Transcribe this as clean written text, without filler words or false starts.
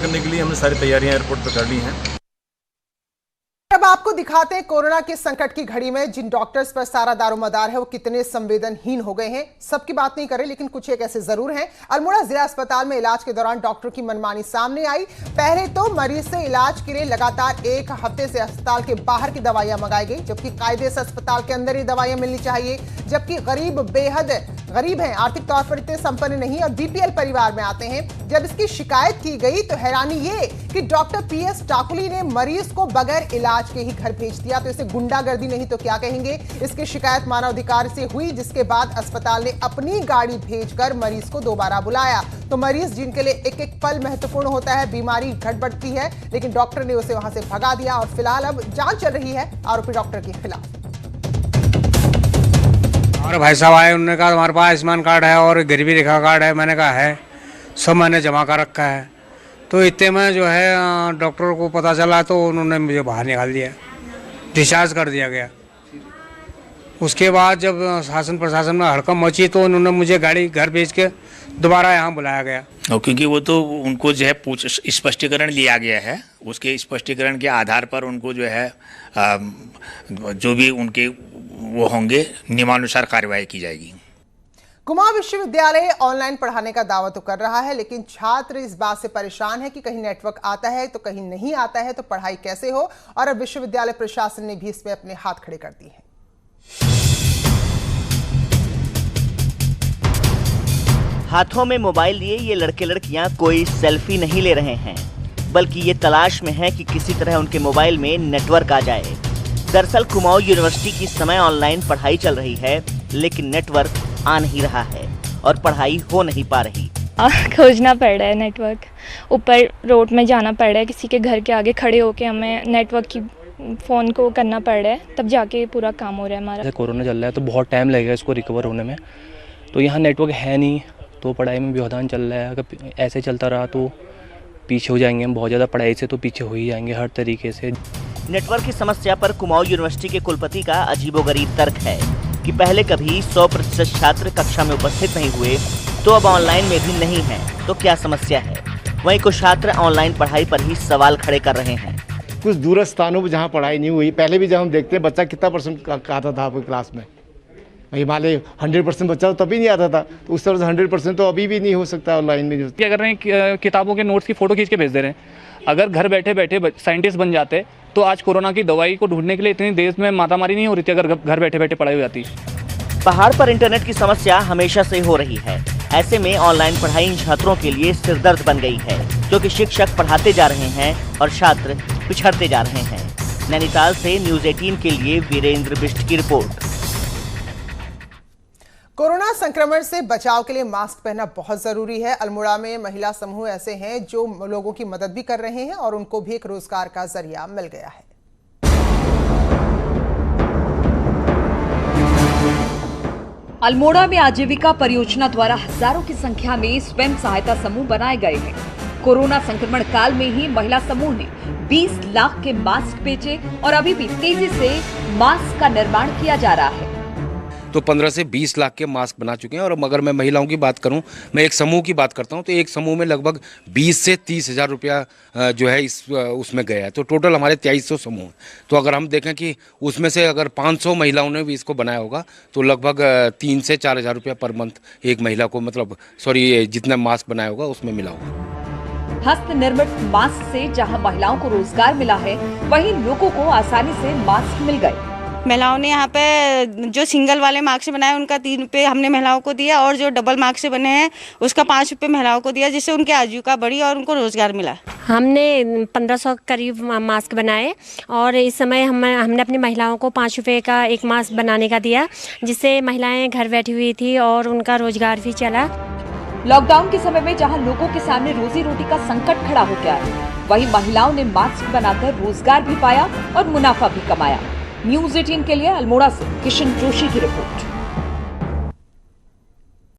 करने के लिए हमने सारी तैयारियां एयरपोर्ट पर कर ली हैं। अब आपको दिखाते हैं कोरोना के संकट की घड़ी में जिन डॉक्टर्स पर सारा दारोमदार है वो कितने संवेदनहीन हो गए हैं। सबकी बात नहीं करें लेकिन कुछ एक ऐसे जरूर हैं। अल्मोड़ा जिला अस्पताल में इलाज के दौरान डॉक्टर की मनमानी सामने आई। पहले तो मरीज से इलाज के लिए लगातार एक हफ्ते से अस्पताल के बाहर की दवाइयां मंगाई गई, जबकि कायदे से अस्पताल के अंदर ही दवाइयां मिलनी चाहिए। जबकि गरीब बेहद गरीब हैं, आर्थिक तौर पर इतने संपन्न नहीं और बीपीएल परिवार में आते हैं। जब इसकी शिकायत की गई तो हैरानी ये कि डॉक्टर पीएस टाकुली ने मरीज को बगैर इलाज के ही घर भेज दिया। तो इसे गुंडागर्दी नहीं तो क्या कहेंगे। इसकी शिकायत मानवाधिकार से हुई, जिसके बाद अस्पताल ने अपनी गाड़ी भेजकर मरीज को दोबारा बुलाया। तो मरीज जिनके लिए एक एक पल महत्वपूर्ण होता है, बीमारी घट बढ़ती है, लेकिन डॉक्टर ने उसे वहां से भगा दिया और फिलहाल अब जांच चल रही है आरोपी डॉक्टर के खिलाफ। और भाई साहब आए, उन्होंने कहा हमारे पास आयुष्मान कार्ड है और गरीबी रेखा कार्ड है। मैंने कहा है, सब मैंने जमा कर रखा है। तो इतने में जो है डॉक्टर को पता चला तो उन्होंने मुझे बाहर निकाल दिया, डिस्चार्ज कर दिया गया। उसके बाद जब शासन प्रशासन में हड़कंप मची तो उन्होंने मुझे गाड़ी घर भेज के दोबारा यहाँ बुलाया गया। क्योंकि वो तो उनको जो है स्पष्टीकरण लिया गया है, उसके स्पष्टीकरण के आधार पर उनको जो है जो भी उनके वो होंगे नियमानुसार कार्रवाई की जाएगी। कुमाऊं विश्वविद्यालय ऑनलाइन पढ़ाने का दावा तो कर रहा है, लेकिन छात्र इस बात से परेशान है कि कहीं नेटवर्क आता है तो कहीं नहीं आता है, तो पढ़ाई कैसे हो। और अब विश्वविद्यालय प्रशासन ने भी इसमें अपने हाथ खड़े कर दिए हैं। हाथों में मोबाइल लिए ये लड़के लड़कियां कोई सेल्फी नहीं ले रहे हैं, बल्कि ये तलाश में है कि किसी तरह उनके मोबाइल में नेटवर्क आ जाए। दरअसल कुमाऊं यूनिवर्सिटी की समय ऑनलाइन पढ़ाई चल रही है, लेकिन नेटवर्क आ नहीं रहा है और पढ़ाई हो नहीं पा रही। खोजना पड़ रहा है नेटवर्क, ऊपर रोड में जाना पड़ रहा है, किसी के घर के आगे खड़े होके हमें नेटवर्क की फ़ोन को करना पड़ रहा है, तब जाके पूरा काम हो रहा है हमारा। कोरोना चल रहा है तो बहुत टाइम लगेगा इसको रिकवर होने में, तो यहाँ नेटवर्क है नहीं, तो पढ़ाई में व्यवधान चल रहा है। अगर ऐसे चलता रहा तो पीछे हो जाएंगे हम, बहुत ज़्यादा पढ़ाई से तो पीछे हो ही जाएंगे हर तरीके से। नेटवर्क की समस्या पर कुमाऊं यूनिवर्सिटी के कुलपति का अजीबोगरीब तर्क है कि पहले कभी 100% छात्र कक्षा में उपस्थित नहीं हुए, तो अब ऑनलाइन में भी नहीं है, तो क्या समस्या है। वहीं कुछ छात्र ऑनलाइन पढ़ाई पर ही सवाल खड़े कर रहे हैं। कुछ दूर स्थानों पर जहाँ पढ़ाई नहीं हुई, पहले भी जब हम देखते हैं बच्चा कितना परसेंट आता था आपकी क्लास में, हिमालय 100% बच्चा तो तभी नहीं आता था, तो उस तरह से 100% तो अभी भी नहीं हो सकता ऑनलाइन में। क्या कर रहे हैं, किताबों के नोट्स की फ़ोटो खींच के भेज दे रहे हैं। अगर घर बैठे बैठे साइंटिस्ट बन जाते तो आज कोरोना की दवाई को ढूंढने के लिए इतनी देश में मारामारी नहीं हो रही थी, अगर घर बैठे बैठे पढ़ाई हो जाती। पहाड़ पर इंटरनेट की समस्या हमेशा से हो रही है। ऐसे में ऑनलाइन पढ़ाई इन छात्रों के लिए सिरदर्द बन गई है, क्योंकि शिक्षक पढ़ाते जा रहे हैं और छात्र पिछड़ते जा रहे हैं। नैनीताल से न्यूज़ 18 के लिए वीरेंद्र बिष्ट की रिपोर्ट। कोरोना संक्रमण से बचाव के लिए मास्क पहनना बहुत जरूरी है। अल्मोड़ा में महिला समूह ऐसे हैं जो लोगों की मदद भी कर रहे हैं और उनको भी एक रोजगार का जरिया मिल गया है। अल्मोड़ा में आजीविका परियोजना द्वारा हजारों की संख्या में स्वयं सहायता समूह बनाए गए हैं। कोरोना संक्रमण काल में ही महिला समूह ने 20 लाख के मास्क बेचे और अभी भी तेजी से मास्क का निर्माण किया जा रहा है। तो 15 से 20 लाख के मास्क बना चुके हैं। और अगर मैं महिलाओं की बात करूं, मैं एक समूह की बात करता हूं, तो एक समूह में लगभग 20 से 30 हज़ार रुपया जो है उसमें गया है। तो टोटल हमारे 2300 समूह। तो अगर हम देखें कि उसमें से अगर 500 महिलाओं ने भी इसको बनाया होगा तो लगभग 3 से 4 हज़ार रुपया पर मंथ एक महिला को, मतलब जितना मास्क बनाया होगा उसमें मिला होगा। हस्त निर्मित मास्क से जहां महिलाओं को रोजगार मिला है, वहीं लोगों को आसानी से मास्क मिल गए। महिलाओं ने यहाँ पे जो सिंगल वाले मार्क्स से बनाए उनका 3 रुपये हमने महिलाओं को दिया, और जो डबल मार्क्स से बने हैं उसका 5 रुपये महिलाओं को दिया, जिससे उनकी आजीविका बढ़ी और उनको रोजगार मिला। हमने 1500 करीब मास्क बनाए और इस समय हमने अपनी महिलाओं को 5 रुपये का एक मास्क बनाने का दिया, जिससे महिलाएं घर बैठी हुई थी और उनका रोजगार भी चला। लॉकडाउन के समय में जहां लोगों के सामने रोजी रोटी का संकट खड़ा हो गया, वहीं महिलाओं ने मास्क बनाकर रोजगार भी पाया और मुनाफा भी कमाया। न्यूज़ 18 के लिए अल्मोड़ा से किशन जोशी की रिपोर्ट।